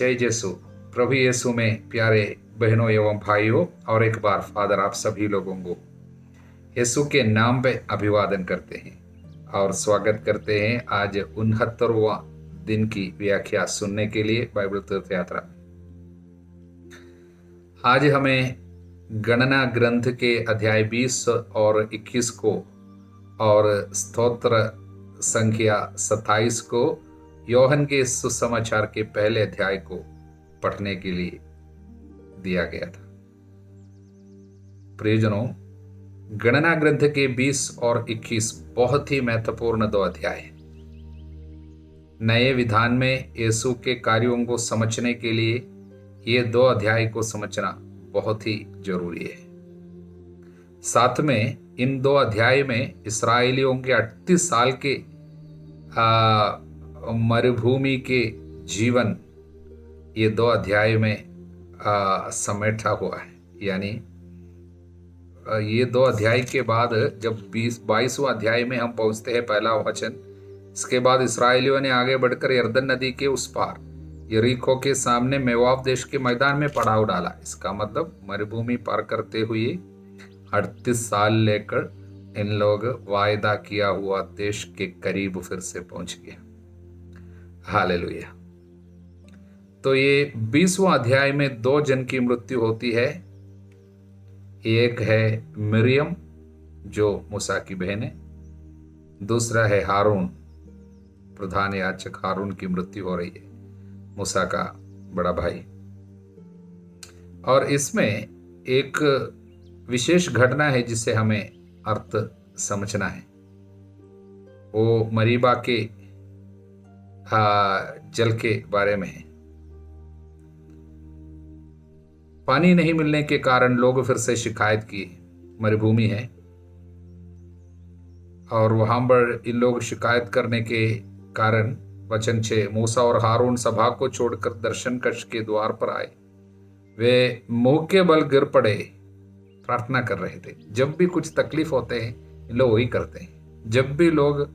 जय यीशु। प्रभु यीशु में प्यारे बहनों एवं भाइयों, और एक बार फादर आप सभी लोगों को यीशु के नाम पे अभिवादन करते हैं और स्वागत करते हैं आज 69वां दिन की व्याख्या सुनने के लिए बाइबल तीर्थ यात्रा में। आज हमें गणना ग्रंथ के अध्याय 20 और 21 को और स्तोत्र संख्या 27 को योहन के सुसमाचार के पहले अध्याय को पढ़ने के लिए दिया गया था। प्रियजनों, गणना ग्रंथ के 20 और 21 बहुत ही महत्वपूर्ण दो अध्याय हैं। नए विधान में यीशु के कार्यों को समझने के लिए ये दो अध्याय को समझना बहुत ही जरूरी है। साथ में इन दो अध्याय में इस्राएलियों के 38 साल के मरुभूमि के जीवन ये दो अध्याय में समेटा हुआ है। यानी ये दो अध्याय के बाद जब 22वां अध्याय में हम पहुंचते हैं, पहला वचन, इसके बाद इस्राएलियों ने आगे बढ़कर यरदन नदी के उस पार यरीको के सामने मेवाब देश के मैदान में पड़ाव डाला। इसका मतलब मरुभूमि पार करते हुए 38 साल लेकर इन लोग वायदा किया हुआ देश के करीब फिर से पहुंच गया। हालेलुया। तो ये 20वां अध्याय में दो जन की मृत्यु होती है। एक है मिरियम जो मूसा की बहन है, दूसरा है हारून, प्रधान याजक हारून की मृत्यु हो रही है, मूसा का बड़ा भाई। और इसमें एक विशेष घटना है जिसे हमें अर्थ समझना है। वो मरीबा के जल के बारे में है। पानी नहीं मिलने के कारण लोग फिर से शिकायत की, मरुभूमि है, और वहां पर इन लोग शिकायत करने के कारण वचन 6, मूसा और हारून सभा को छोड़कर दर्शन कक्ष के द्वार पर आए। वे मुंह के बल गिर पड़े, प्रार्थना कर रहे थे। जब भी कुछ तकलीफ होते हैं इन लोग वही करते हैं। जब भी लोग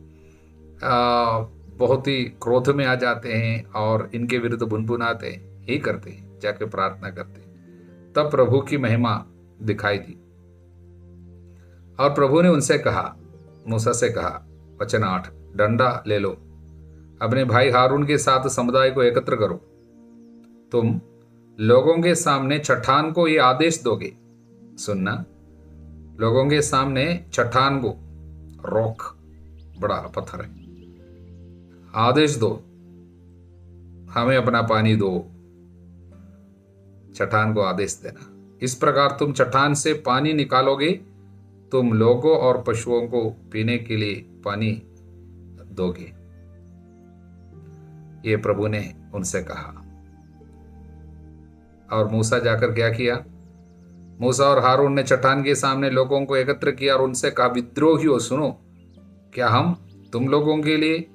बहुत ही क्रोध में आ जाते हैं और इनके विरुद्ध भुनभुनाते हैं, यही करते हैं, जाके प्रार्थना करते हैं। तब प्रभु की महिमा दिखाई दी और प्रभु ने उनसे कहा, मूसा से कहा, वचन 8, डंडा ले लो, अपने भाई हारून के साथ समुदाय को एकत्र करो। तुम लोगों के सामने चट्टान को ये आदेश दोगे। सुनना, लोगों के सामने चट्टान को, रॉक बड़ा पत्थर है, आदेश दो, हमें अपना पानी दो। चट्टान को आदेश देना। इस प्रकार तुम चट्टान से पानी निकालोगे, तुम लोगों और पशुओं को पीने के लिए पानी दोगे। ये प्रभु ने उनसे कहा। और मूसा जाकर क्या किया? मूसा और हारून ने चट्टान के सामने लोगों को एकत्र किया और उनसे कहा, विद्रोहियों सुनो, क्या हम तुम लोगों के लिए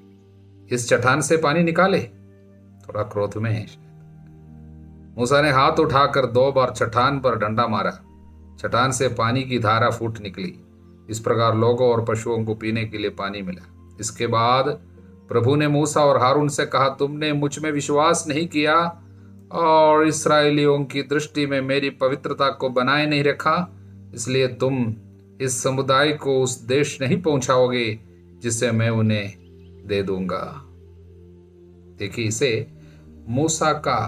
इस चट्टान से पानी निकाले? थोड़ा क्रोध में है। मूसा ने हाथ उठाकर 2 बार चट्टान पर डंडा मारा, चट्टान से पानी की धारा फूट निकली। इस प्रकार लोगों और पशुओं को पीने के लिए पानी मिला। इसके बाद प्रभु ने मूसा और हारून से कहा, तुमने मुझ में विश्वास नहीं किया और इस्राएलियों की दृष्टि में मेरी पवित्रता को बनाए नहीं रखा, इसलिए तुम इस समुदाय को उस देश नहीं पहुंचाओगे जिसे मैं उन्हें दे दूंगा। देखिए, इसे मूसा का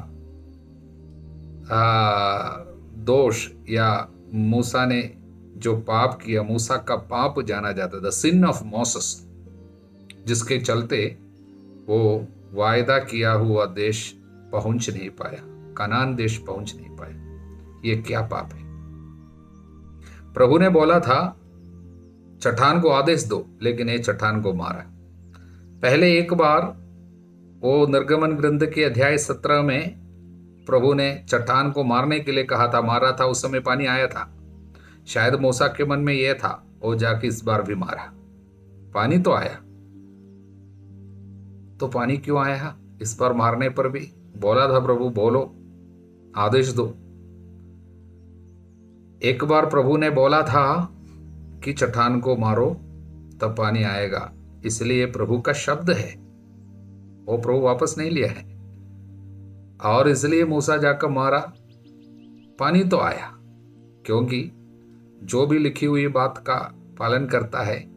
दोष या मूसा ने जो पाप किया, मूसा का पाप जाना जाता, द सिन ऑफ मोसेस, जिसके चलते वो वायदा किया हुआ देश पहुंच नहीं पाया, कनान देश पहुंच नहीं पाया। ये क्या पाप है? प्रभु ने बोला था चट्टान को आदेश दो, लेकिन ये चट्टान को मारा। पहले एक बार वो निर्गमन ग्रंथ के अध्याय 17 में प्रभु ने चट्टान को मारने के लिए कहा था, मारा था, उस समय पानी आया था। शायद मूसा के मन में यह था, वो जाके इस बार भी मारा, पानी तो आया। तो पानी क्यों आया इस बार मारने पर भी? बोला था प्रभु, बोलो, आदेश दो। एक बार प्रभु ने बोला था कि चट्टान को मारो तब पानी आएगा, इसलिए प्रभु का शब्द है, वो प्रभु वापस नहीं लिया है। और इसलिए मूसा जाकर मारा, पानी तो आया, क्योंकि जो भी लिखी हुई बात का पालन करता है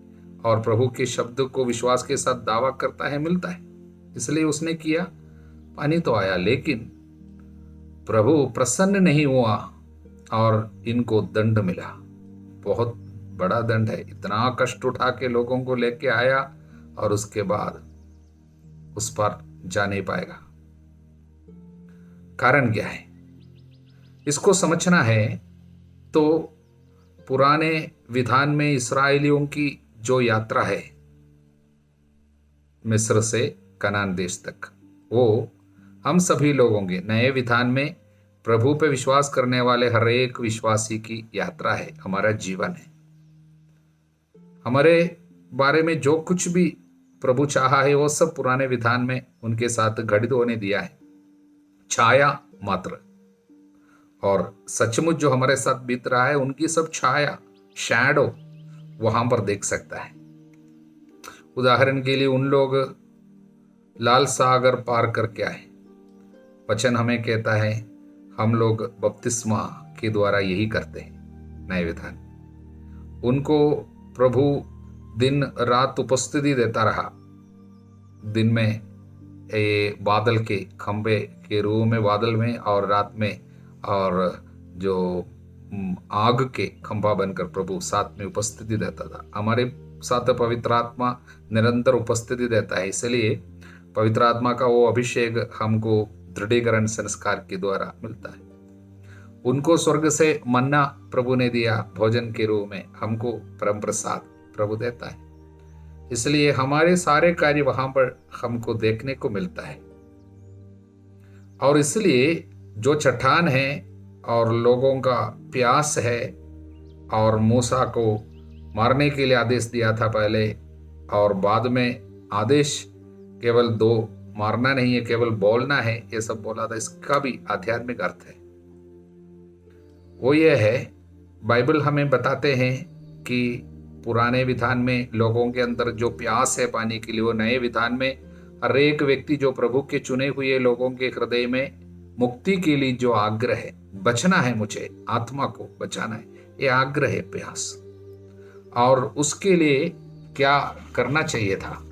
और प्रभु के शब्द को विश्वास के साथ दावा करता है, मिलता है। इसलिए उसने किया, पानी तो आया। लेकिन प्रभु प्रसन्न नहीं हुआ और इनको दंड मिला। बहुत बड़ा दंड है। इतना कष्ट उठा के लोगों को लेके आया और उसके बाद उस पर जा नहीं पाएगा। कारण क्या है, इसको समझना है। तो पुराने विधान में इस्राएलियों की जो यात्रा है मिस्र से कनान देश तक, वो हम सभी लोगों के नए विधान में प्रभु पे विश्वास करने वाले हर एक विश्वासी की यात्रा है, हमारा जीवन है। हमारे बारे में जो कुछ भी प्रभु चाहा है वो सब पुराने विधान में उनके साथ घटित होने दिया है, छाया मात्र। और सचमुच जो हमारे साथ बीत रहा है उनकी सब छाया, शैडो वहां पर देख सकता है। उदाहरण के लिए उन लोग लाल सागर पार करके आए। वचन हमें कहता है हम लोग बपतिस्मा के द्वारा यही करते हैं, नए विधान। उनको प्रभु दिन रात उपस्थिति देता रहा। दिन में ये बादल के खंबे के रूप में बादल में, और रात में और जो आग के खंभा बनकर प्रभु साथ में उपस्थिति देता था। हमारे साथ पवित्र आत्मा निरंतर उपस्थिति देता है। इसलिए पवित्र आत्मा का वो अभिषेक हमको दृढ़ीकरण संस्कार के द्वारा मिलता है। उनको स्वर्ग से मन्ना प्रभु ने दिया भोजन के रूप में, हमको परम प्रसाद प्रभु देता है। इसलिए हमारे सारे कार्य वहां पर हमको देखने को मिलता है। और इसलिए जो चट्टान है और लोगों का प्यास है, और मूसा को मारने के लिए आदेश दिया था पहले, और बाद में आदेश केवल 2 मारना नहीं है, केवल बोलना है, ये सब बोला था। इसका भी आध्यात्मिक अर्थ है। वो ये है, बाइबल हमें बताते हैं कि पुराने विधान में लोगों के अंदर जो प्यास है पाने के लिए, वो नए विधान में हर एक व्यक्ति जो प्रभु के चुने हुए लोगों के हृदय में मुक्ति के लिए जो आग्रह है, बचना है, मुझे आत्मा को बचाना है, ये आग्रह है, प्यास। और उसके लिए क्या करना चाहिए था?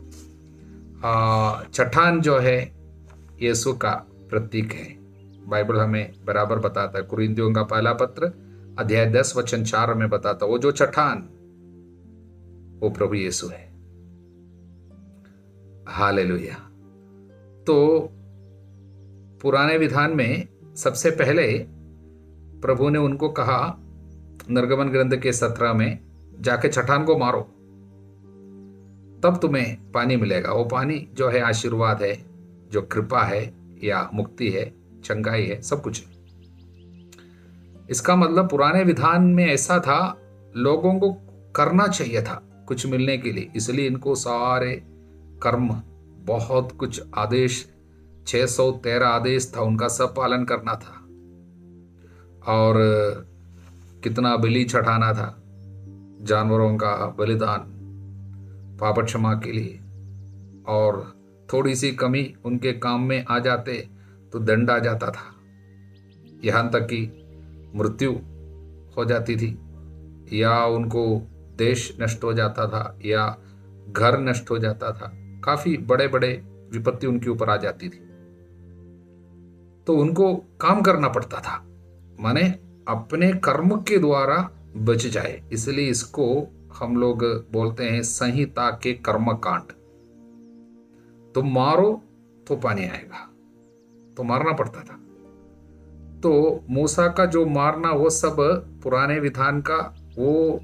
चट्टान जो है यीशु का प्रतीक है। बाइबल हमें बराबर बताता है। कुरिन्थियों का पहला पत्र अध्याय 10 वचन 4 में बताता, वो जो चट्टान वो प्रभु यीशु है। हालेलुया। तो पुराने विधान में सबसे पहले प्रभु ने उनको कहा निर्गमन ग्रंथ के 17 में, जाके चट्टान को मारो तब तुम्हें पानी मिलेगा। वो पानी जो है आशीर्वाद है, जो कृपा है या मुक्ति है, चंगाई है, सब कुछ है। इसका मतलब पुराने विधान में ऐसा था, लोगों को करना चाहिए था कुछ मिलने के लिए। इसलिए इनको सारे कर्म, बहुत कुछ आदेश, 613 आदेश था, उनका सब पालन करना था। और कितना बलि चढ़ाना था, जानवरों का बलिदान पाप क्षमा के लिए। और थोड़ी सी कमी उनके काम में आ जाते तो दंड आ जाता था, यहाँ तक कि मृत्यु हो जाती थी, या उनको देश नष्ट हो जाता था, या घर नष्ट हो जाता था। काफी बड़े बड़े विपत्ति उनके ऊपर आ जाती थी। तो उनको काम करना पड़ता था, माने अपने कर्म के द्वारा बच जाए। इसलिए इसको हम लोग बोलते हैं संहिता के कर्म कांड। तुम मारो तो पानी आएगा, तो मारना पड़ता था। तो मूसा का जो मारना, वो सब पुराने विधान का वो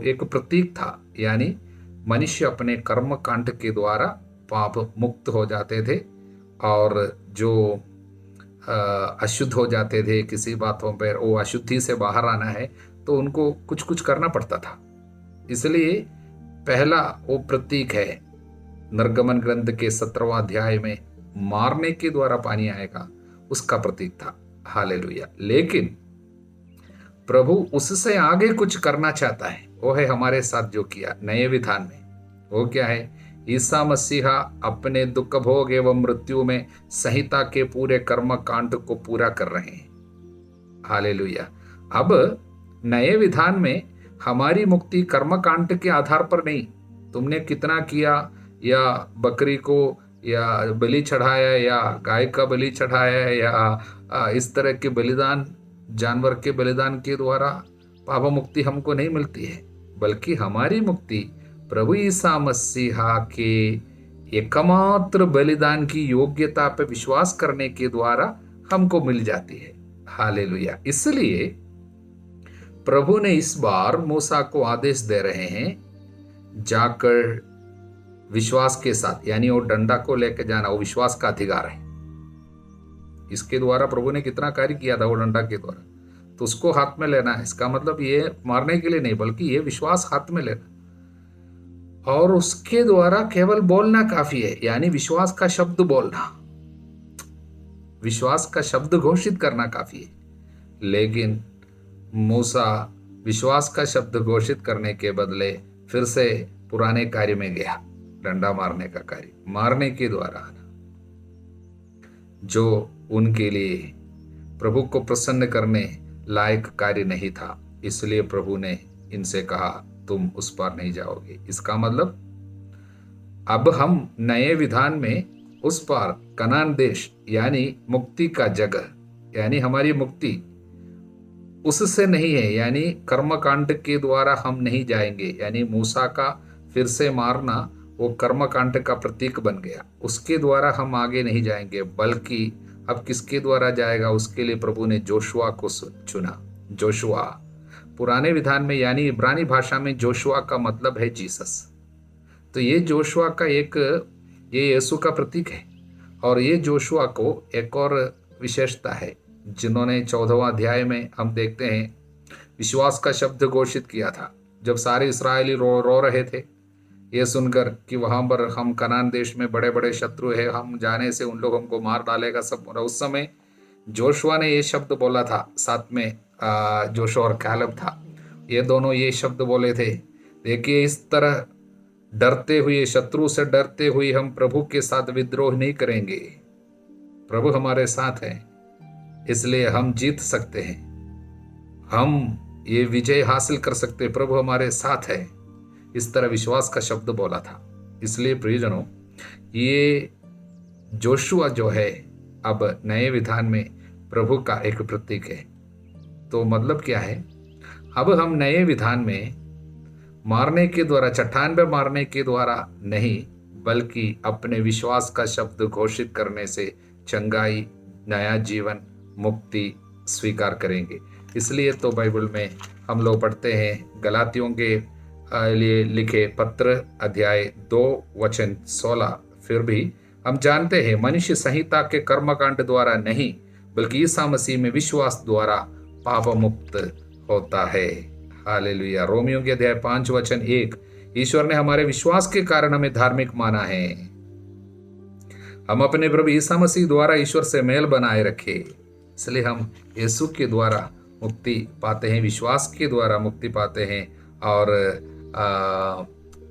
एक प्रतीक था। यानी मनुष्य अपने कर्म कांड के द्वारा पाप मुक्त हो जाते थे, और जो अशुद्ध हो जाते थे किसी बातों पर, वो अशुद्धि से बाहर आना है तो उनको कुछ कुछ करना पड़ता था। इसलिए पहला वो प्रतीक है निर्गमन ग्रंथ के 17वां अध्याय में, मारने के द्वारा पानी आएगा, उसका प्रतीक था। हालेलुया। लेकिन प्रभु उससे आगे कुछ करना चाहता है। वो है हमारे साथ जो किया नए विधान में। वो क्या है? ईसा मसीहा अपने दुख भोग एवं मृत्यु में संहिता के पूरे कर्म कांड को पूरा कर रहे हैं। हालेलुया। अब नए विधान में हमारी मुक्ति कर्म कांड के आधार पर नहीं, तुमने कितना किया या बकरी को या बलि चढ़ाया या गाय का बलि चढ़ाया या इस तरह के बलिदान, जानवर के बलिदान के द्वारा पाप मुक्ति हमको नहीं मिलती है, बल्कि हमारी मुक्ति प्रभु ईसा मसीहा के एकमात्र बलिदान की योग्यता पर विश्वास करने के द्वारा हमको मिल जाती है। हालेलुया। इसलिए प्रभु ने इस बार मूसा को आदेश दे रहे हैं, जाकर विश्वास के साथ, यानी वो डंडा को लेकर जाना, वो विश्वास का अधिकार है। इसके द्वारा प्रभु ने कितना कार्य किया था वो डंडा के द्वारा, तो उसको हाथ में लेना है। इसका मतलब ये मारने के लिए नहीं, बल्कि ये विश्वास हाथ में लेना, और उसके द्वारा केवल बोलना काफी है, यानी विश्वास का शब्द बोलना, विश्वास का शब्द घोषित करना काफी है। लेकिन मूसा विश्वास का शब्द घोषित करने के बदले फिर से पुराने कार्य में गया, डंडा मारने का कार्य, मारने के द्वारा, जो उनके लिए प्रभु को प्रसन्न करने लायक कार्य नहीं था। इसलिए प्रभु ने इनसे कहा, तुम उस पार नहीं जाओगे। इसका मतलब अब हम नए विधान में उस पार कनान देश, यानी मुक्ति का जगह, यानी हमारी मुक्ति उससे नहीं है, यानी कर्मकांड के द्वारा हम नहीं जाएंगे। यानी मूसा का फिर से मारना वो कर्मकांड का प्रतीक बन गया, उसके द्वारा हम आगे नहीं जाएंगे, बल्कि अब किसके द्वारा जाएगा, उसके लिए प्रभु ने जोशुआ को चुना। जोशुआ पुराने विधान में, यानी इब्रानी भाषा में जोशुआ का मतलब है जीसस। तो ये जोशुआ का ये यीशु का प्रतीक है। और ये जोशुआ को एक और विशेषता है, जिन्होंने 14वां अध्याय में हम देखते हैं विश्वास का शब्द घोषित किया था। जब सारे इस्राएली रो रहे थे ये सुनकर कि वहां पर हम कनान देश में बड़े बड़े शत्रु है, हम जाने से उन लोग हमको मार डालेगा सब, उस समय जोशुआ ने ये शब्द बोला था। साथ में जोशुआ और कैलेब था, ये दोनों ये शब्द बोले थे, देखिए इस तरह डरते हुए, शत्रु से डरते हुए हम प्रभु के साथ विद्रोह नहीं करेंगे। प्रभु हमारे साथ है, इसलिए हम जीत सकते हैं, हम ये विजय हासिल कर सकते हैं, प्रभु हमारे साथ है। इस तरह विश्वास का शब्द बोला था। इसलिए प्रियजनों, ये जोशुआ जो है अब नए विधान में प्रभु का एक प्रतीक है। तो मतलब क्या है, अब हम नए विधान में मारने के द्वारा, चट्टान पर मारने के द्वारा नहीं, बल्कि अपने विश्वास का शब्द घोषित करने से चंगाई, नया जीवन, मुक्ति स्वीकार करेंगे। इसलिए तो बाइबल में हम लोग पढ़ते हैं गलातियों के लिए लिखे पत्र अध्याय 2 वचन 16, फिर भी हम जानते हैं मनुष्य संहिता के कर्मकांड द्वारा नहीं, बल्कि ईसा मसीह में विश्वास द्वारा पाप मुक्त होता है। हालेलुया। रोमियो के अध्याय 5 वचन 1, ईश्वर ने हमारे विश्वास के कारण हमें धार्मिक माना है। हम अपने प्रभु ईसा मसीह द्वारा ईश्वर से मेल बनाए रखे, इसलिए हम यीशु के द्वारा मुक्ति पाते हैं, विश्वास के द्वारा मुक्ति पाते हैं, और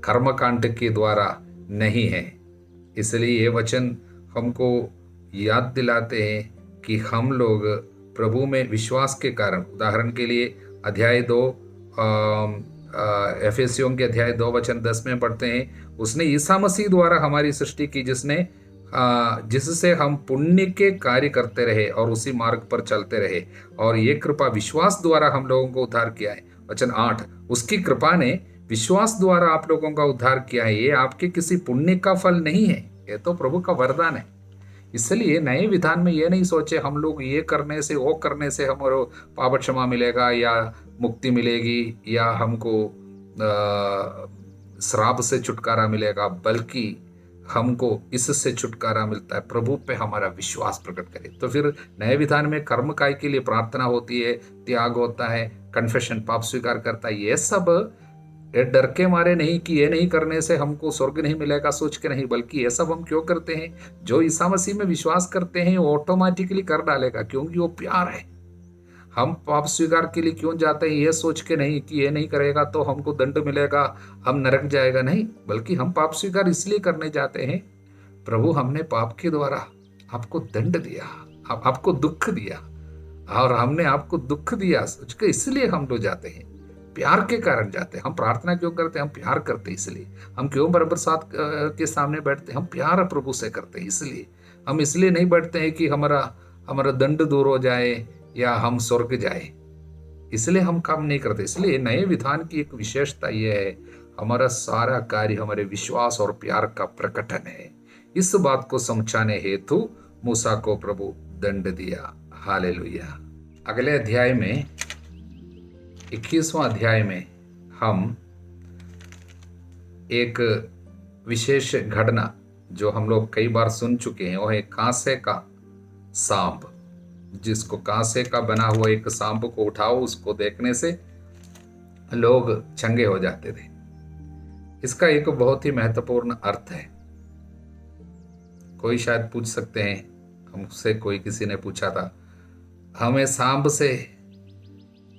कर्मकांड के द्वारा नहीं है। इसलिए ये वचन हमको याद दिलाते हैं कि हम लोग प्रभु में विश्वास के कारण, उदाहरण के लिए अध्याय 2 एफेसियों के अध्याय 2 वचन 10 में पढ़ते हैं, उसने ईसा मसीह द्वारा हमारी सृष्टि की, जिससे हम पुण्य के कार्य करते रहे और उसी मार्ग पर चलते रहे, और ये कृपा विश्वास द्वारा हम लोगों को उद्धार किया है। वचन 8, उसकी कृपा ने विश्वास द्वारा आप लोगों का उद्धार किया है, ये आपके किसी पुण्य का फल नहीं है, ये तो प्रभु का वरदान है। इसलिए नए विधान में ये नहीं सोचे हम लोग ये करने से, वो करने से हमारे पाप क्षमा मिलेगा या मुक्ति मिलेगी या हमको श्राप से छुटकारा मिलेगा, बल्कि हमको इससे छुटकारा मिलता है, प्रभु पे हमारा विश्वास प्रकट करे। तो फिर नए विधान में कर्म काय के लिए प्रार्थना होती है, त्याग होता है, कन्फेशन, पाप स्वीकार करता है। ये सब ये डर के मारे नहीं कि ये नहीं करने से हमको स्वर्ग नहीं मिलेगा सोच के नहीं, बल्कि ये सब हम क्यों करते हैं, जो ईसा मसीह में विश्वास करते हैं वो ऑटोमेटिकली कर डालेगा, क्योंकि वो प्यार है। हम पाप स्वीकार के लिए क्यों जाते हैं, यह सोच के नहीं कि ये नहीं करेगा तो हमको दंड मिलेगा, हम नरक जाएगा, नहीं, बल्कि हम पाप स्वीकार इसलिए करने जाते हैं, प्रभु हमने पाप के द्वारा आपको दंड दिया, आपको दुख दिया, और हमने आपको दुख दिया सोच के इसलिए हम लोग जाते हैं, प्यार के कारण जाते हैं। हम प्रार्थना क्यों करते हैं, हम प्यार करते हैं इसलिए। हम क्यों बराबर साथ के सामने बैठते हैं, हम प्यार प्रभु से करते हैं इसलिए। हम इसलिए नहीं बैठते हैं कि हमारा हमारा दंड दूर हो जाए या हम स्वर्ग जाए, इसलिए हम काम नहीं करते। इसलिए नए विधान की एक विशेषता यह है, हमारा सारा कार्य हमारे विश्वास और प्यार का प्रकटन है। इस बात को समझाने हेतु मूसा को प्रभु दंड दिया। हालेलुया। अगले अध्याय में 21वां अध्याय में हम एक विशेष घटना जो हम लोग कई बार सुन चुके हैं, वो है कांसे का सांप। जिसको कांसे का बना हुआ एक सांप को उठाओ, उसको देखने से लोग चंगे हो जाते थे। इसका एक बहुत ही महत्वपूर्ण अर्थ है। कोई शायद पूछ सकते हैं, हमसे कोई किसी ने पूछा था, हमें सांप से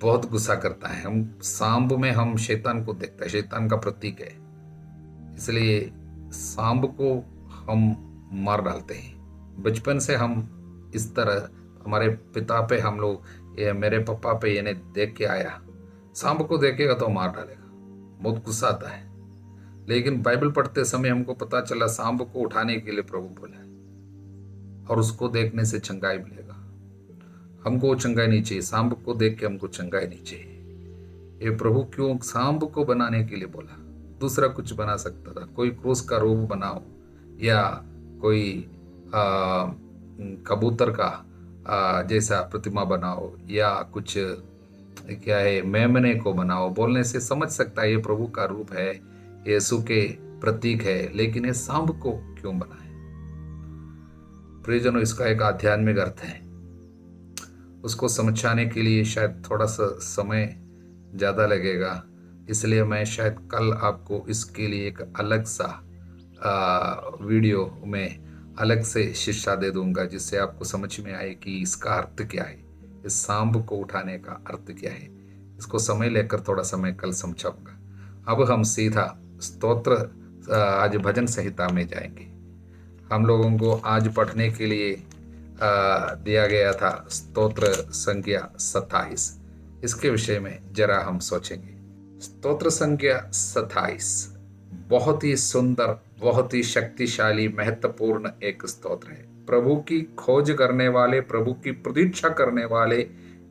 बहुत गुस्सा करता है, हम सांप में हम शैतान को देखते हैं, शैतान का प्रतीक है, इसलिए सांप को हम मार डालते हैं। बचपन से हम इस तरह, हमारे पिता पे हम लोग, ये मेरे पापा पे ये देख के आया, सांप को देखेगा तो मार डालेगा, बहुत गुस्सा आता है। लेकिन बाइबल पढ़ते समय हमको पता चला सांप को उठाने के लिए प्रभु बोला है, और उसको देखने से चंगाई मिलेगा। हमको चंगाई नहीं चाहिए, सांप को देख के हमको चंगाई नहीं चाहिए। ये प्रभु क्यों सांप को बनाने के लिए बोला? दूसरा कुछ बना सकता था, कोई क्रूस का रूप बनाओ, या कोई कबूतर का जैसा प्रतिमा बनाओ, या कुछ क्या है मेमने को बनाओ। बोलने से समझ सकता है ये प्रभु का रूप है, यीशु के प्रतीक है, लेकिन ये सांप को क्यों बनाए? प्रियजनों, इसका एक आध्यात्मिक अर्थ है। उसको समझाने के लिए शायद थोड़ा सा समय ज़्यादा लगेगा, इसलिए मैं शायद कल आपको इसके लिए एक अलग सा वीडियो में अलग से शिक्षा दे दूंगा, जिससे आपको समझ में आए कि इसका अर्थ क्या है, इस सांप को उठाने का अर्थ क्या है। इसको समय लेकर थोड़ा समय कल समझाऊंगा। अब हम सीधा स्तोत्र, आज भजन संहिता में जाएंगे। हम लोगों को आज पढ़ने के लिए दिया गया था स्तोत्र संख्या 27। इसके विषय में जरा हम सोचेंगे। स्तोत्र संख्या 27 बहुत ही सुंदर, बहुत ही शक्तिशाली, महत्वपूर्ण एक स्तोत्र है। प्रभु की खोज करने वाले, प्रभु की प्रतीक्षा करने वाले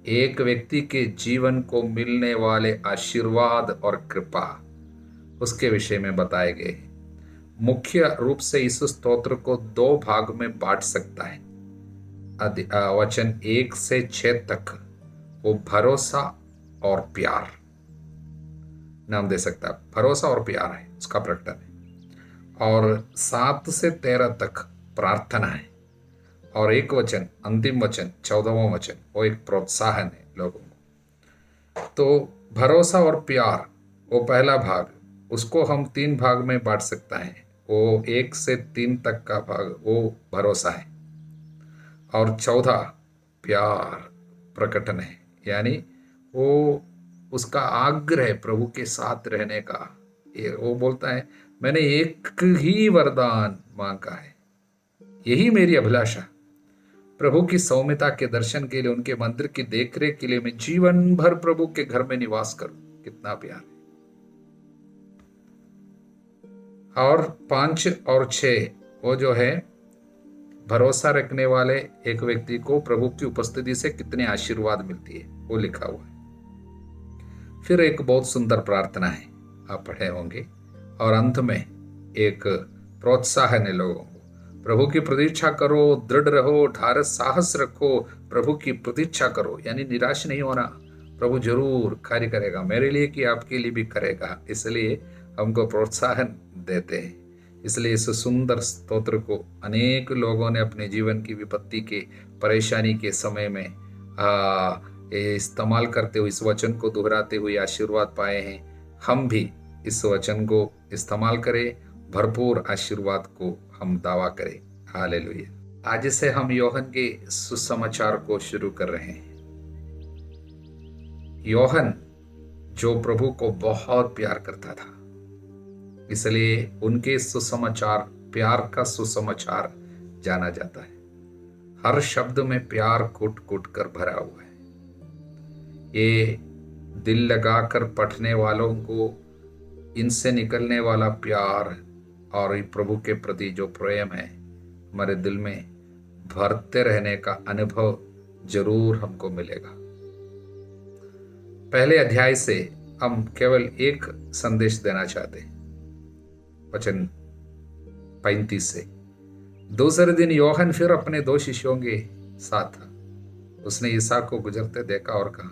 एक व्यक्ति के जीवन को मिलने वाले आशीर्वाद और कृपा, उसके विषय में बताए गए। मुख्य रूप से इस स्तोत्र को 2 भाग में बांट सकता है। वचन 1 से 6 तक वो भरोसा और प्यार नाम दे सकता है। भरोसा और प्यार है उसका प्रकटन है। और 7 से 13 तक प्रार्थना है। और एक वचन, अंतिम वचन 14वां वचन, वो एक प्रोत्साहन है लोगों को। तो भरोसा और प्यार, वो पहला भाग, उसको हम 3 भाग में बांट सकता है। वो 1 से 3 तक का भाग वो भरोसा है, और 14 प्यार प्रकटन है, यानी वो उसका आग्रह प्रभु के साथ रहने का। वो बोलता है, मैंने एक ही वरदान मांगा है, यही मेरी अभिलाषा, प्रभु की सौम्यता के दर्शन के लिए, उनके मंदिर की देखरेख के लिए मैं जीवन भर प्रभु के घर में निवास करूं। कितना प्यार है। और 5 और 6 वो जो है, भरोसा रखने वाले एक व्यक्ति को प्रभु की उपस्थिति से कितने आशीर्वाद मिलती है, वो लिखा हुआ है। फिर एक बहुत सुंदर प्रार्थना है, आप पढ़े होंगे। और अंत में एक प्रोत्साहन है लोगों को, प्रभु की प्रतीक्षा करो, दृढ़ रहो, ढारस साहस रखो, प्रभु की प्रतीक्षा करो, यानी निराश नहीं होना। प्रभु जरूर कार्य करेगा, मेरे लिए कि आपके लिए भी करेगा, इसलिए हमको प्रोत्साहन देते हैं। इसलिए इस सुंदर स्तोत्र को अनेक लोगों ने अपने जीवन की विपत्ति के, परेशानी के समय में इस्तेमाल करते हुए, इस वचन को दोहराते हुए आशीर्वाद पाए हैं। हम भी इस वचन को इस्तेमाल करें, भरपूर आशीर्वाद को हम दावा करें। हालेलुया। आज से हम यूहन्ना के सुसमाचार को शुरू कर रहे हैं। योहन जो प्रभु को बहुत प्यार करता था, इसलिए उनके सुसमाचार, प्यार का सुसमाचार जाना जाता है। हर शब्द में प्यार कूट कूट कर भरा हुआ है। ये दिल लगाकर पढ़ने वालों को इनसे निकलने वाला प्यार और प्रभु के प्रति जो प्रेम है हमारे दिल में भरते रहने का अनुभव जरूर हमको मिलेगा। पहले अध्याय से हम केवल एक संदेश देना चाहते हैं, वचन 35 से। दूसरे दिन योहन फिर अपने 2 शिष्यों के साथ था। उसने ईसा को गुजरते देखा और कहा,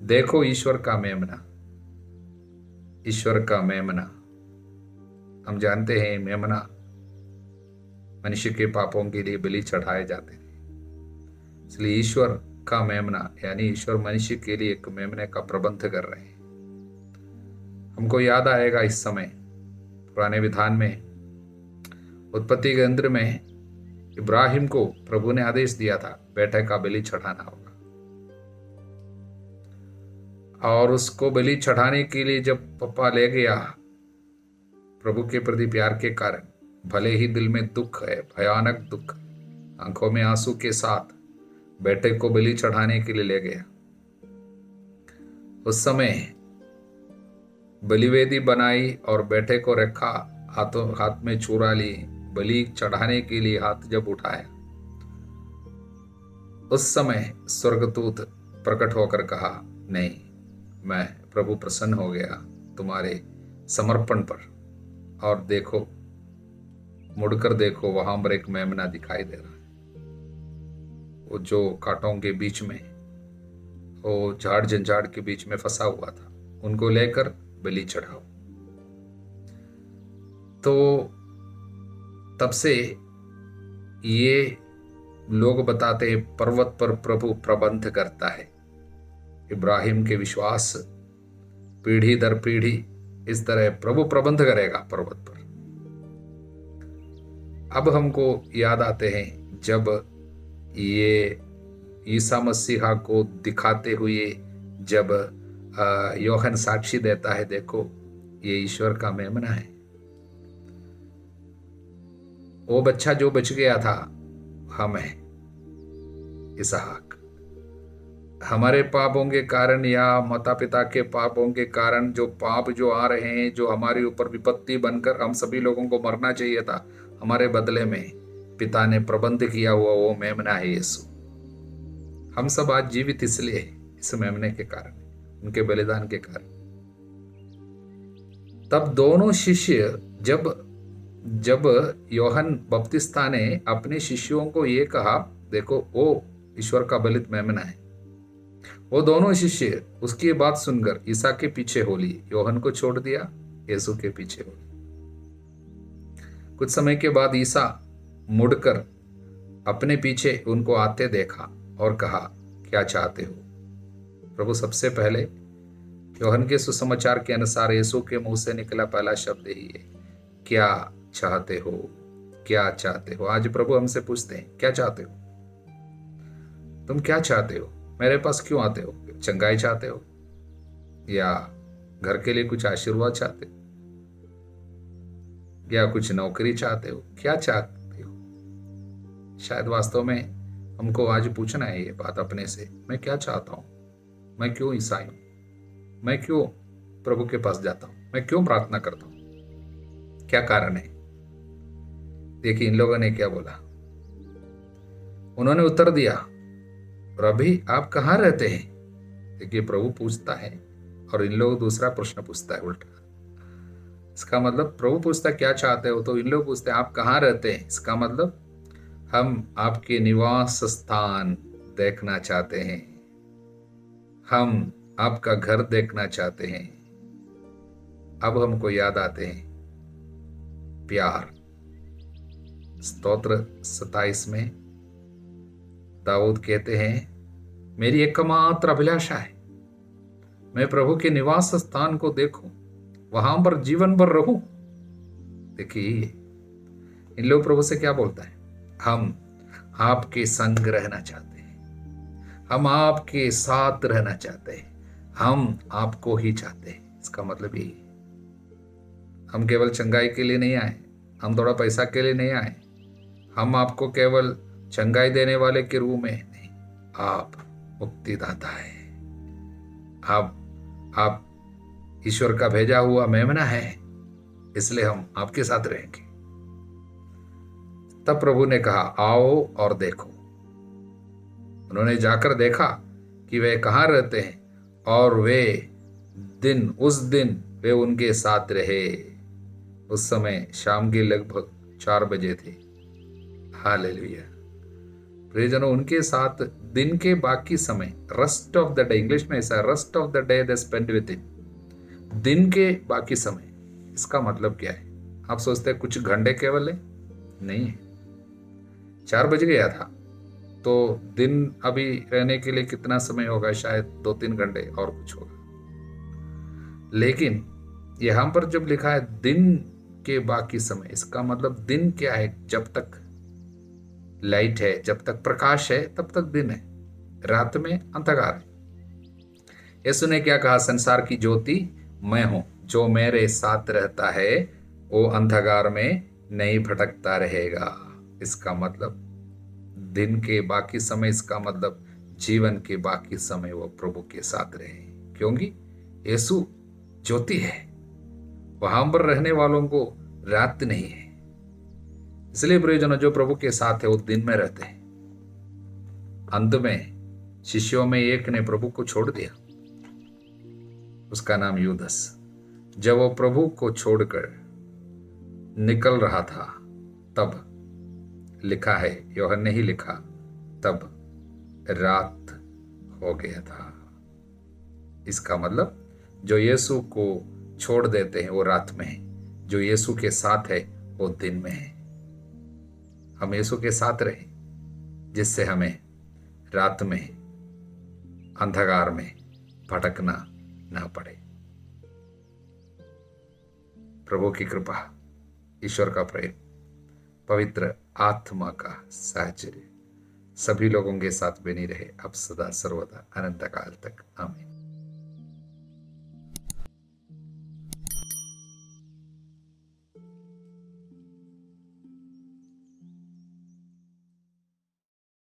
देखो ईश्वर का मेमना, ईश्वर का मेमना। हम जानते हैं मेमना मनुष्य के पापों के लिए बलि चढ़ाए जाते हैं, इसलिए ईश्वर का मेमना यानी ईश्वर मनुष्य के लिए एक मेमने का प्रबंध कर रहे हैं। हमको याद आएगा इस समय पुराने विधान में उत्पत्ति केंद्र में इब्राहिम को प्रभु ने आदेश दिया था बेटे का बलि चढ़ाना होगा, और उसको बलि चढ़ाने के लिए जब पप्पा ले गया, प्रभु के प्रति प्यार के कारण, भले ही दिल में दुख है, भयानक दुख, आंखों में आंसू के साथ बेटे को बलि चढ़ाने के लिए ले गया। उस समय बलिवेदी बनाई और बेटे को रखा, हाथ में चूरा ली, बलि चढ़ाने के लिए हाथ जब उठाया, उस समय स्वर्गदूत प्रकट होकर कहा, नहीं, मैं प्रभु प्रसन्न हो गया तुम्हारे समर्पण पर, और देखो, मुड़कर देखो, वहां पर एक मेमना दिखाई दे रहा है, वो जो कांटों के बीच में, वो झाड़ झंझाड़ के बीच में फंसा हुआ था, उनको लेकर बलि चढ़ाओ। तो तब से ये लोग बताते हैं पर्वत पर प्रभु प्रबंध करता है। इब्राहिम के विश्वास पीढ़ी दर पीढ़ी इस तरह प्रभु प्रबंध करेगा पर्वत पर। अब हमको याद आते हैं जब ये ईसा मसीहा को दिखाते हुए जब योहन साक्षी देता है, देखो ये ईश्वर का मेमना है। वो बच्चा जो बच गया था हम है इसहाक। हमारे पापों के कारण या माता पिता के पापों के कारण जो पाप जो आ रहे हैं, जो हमारे ऊपर विपत्ति बनकर हम सभी लोगों को मरना चाहिए था, हमारे बदले में पिता ने प्रबंध किया हुआ वो मेमना है यीशु। हम सब आज जीवित इसलिए इस मेमने के कारण, उनके बलिदान के कारण। तब दोनों शिष्य जब योहन बपतिस्ता ने अपने शिष्यों को ये कहा, देखो वो ईश्वर का बलित मेमना है, वो दोनों शिष्य उसकी बात सुनकर ईसा के पीछे हो लिए, योहन को छोड़ दिया, यीशु के पीछे हो लिए। कुछ समय के बाद ईसा मुड़कर अपने पीछे उनको आते देखा और कहा, क्या चाहते हो? प्रभु सबसे पहले योहन के सुसमाचार के अनुसार यीशु के मुंह से निकला पहला शब्द ही है, क्या चाहते हो? क्या चाहते हो? आज प्रभु हमसे पूछते हैं, क्या चाहते हो? तुम क्या चाहते हो? मेरे पास क्यों आते हो? चंगाई चाहते हो या घर के लिए कुछ आशीर्वाद चाहते हो या कुछ नौकरी चाहते हो? क्या चाहते हो? शायद वास्तव में हमको आज पूछना है ये बात अपने से, मैं क्या चाहता हूं? मैं क्यों ईसाई हूं? मैं क्यों प्रभु के पास जाता हूं? मैं क्यों प्रार्थना करता हूं? क्या कारण है? देखिए इन लोगों ने क्या बोला। उन्होंने उत्तर दिया, रबी आप कहाँ रहते हैं? देखिए प्रभु पूछता है और इन लोग दूसरा प्रश्न पूछता है उल्टा। इसका मतलब प्रभु पूछता क्या चाहते हो, तो इन लोग पूछते आप कहाँ रहते हैं। इसका मतलब हम आपके निवास स्थान देखना चाहते हैं, हम आपका घर देखना चाहते हैं। अब हमको याद आते हैं प्यार। स्तोत्र 27 में दाऊद कहते हैं, मेरी एकमात्र अभिलाषा है मैं प्रभु के निवास स्थान को देखूं, वहां पर जीवन भर रहूं। देखिए इन लोग प्रभु से क्या बोलता है, हम आपके संग रहना चाहते हैं, हम आपके साथ रहना चाहते हैं, हम आपको ही चाहते हैं। इसका मतलब यही है, हम केवल चंगाई के लिए नहीं आए, हम थोड़ा पैसा के लिए नहीं आए, हम आपको केवल चंगाई देने वाले के रूप में नहीं, आप मुक्तिदाता है, आप ईश्वर का भेजा हुआ मेमना है, इसलिए हम आपके साथ रहेंगे। तब प्रभु ने कहा, आओ और देखो। उन्होंने जाकर देखा कि वे कहाँ रहते हैं, और उस दिन वे उनके साथ रहे। उस समय शाम के लगभग 4 बजे थे। हालेलुया। प्रियजनों, उनके साथ दिन के बाकी समय, rest of the day, English में ऐसा, rest of the day they spend with him. दिन के बाकी समय, इसका मतलब क्या है? आप सोचते हैं कुछ घंटे केवल है? नहीं है। 4 बज गया था तो दिन अभी रहने के लिए कितना समय होगा? शायद 2-3 घंटे और कुछ होगा। लेकिन यहां पर जब लिखा है दिन के बाकी समय, इसका मतलब दिन क्या है? जब तक लाइट है, जब तक प्रकाश है, तब तक दिन है, रात में अंधकार है। यीशु ने क्या कहा? संसार की ज्योति मैं हूं, जो मेरे साथ रहता है वो अंधकार में नहीं भटकता रहेगा। इसका मतलब दिन के बाकी समय, इसका मतलब जीवन के बाकी समय वो प्रभु के साथ रहे, क्योंकि यीशु ज्योति है। वहां पर रहने वालों को रात नहीं है। इसलिए प्रियजनों, जो प्रभु के साथ है वो दिन में रहते हैं। अंत में शिष्यों में एक ने प्रभु को छोड़ दिया, उसका नाम यूदस। जब वो प्रभु को छोड़कर निकल रहा था, तब लिखा है, यूहन्ना ने ही लिखा, तब रात हो गया था। इसका मतलब जो यीशु को छोड़ देते हैं वो रात में है, जो यीशु के साथ है वो दिन में है। हम यीशु के साथ रहे, जिससे हमें रात में अंधकार में भटकना ना पड़े। प्रभु की कृपा, ईश्वर का प्रेम, पवित्र आत्मा का साहचर्य सभी लोगों के साथ बनी रहे, अब सदा सर्वदा अनंत काल तक। आमीन।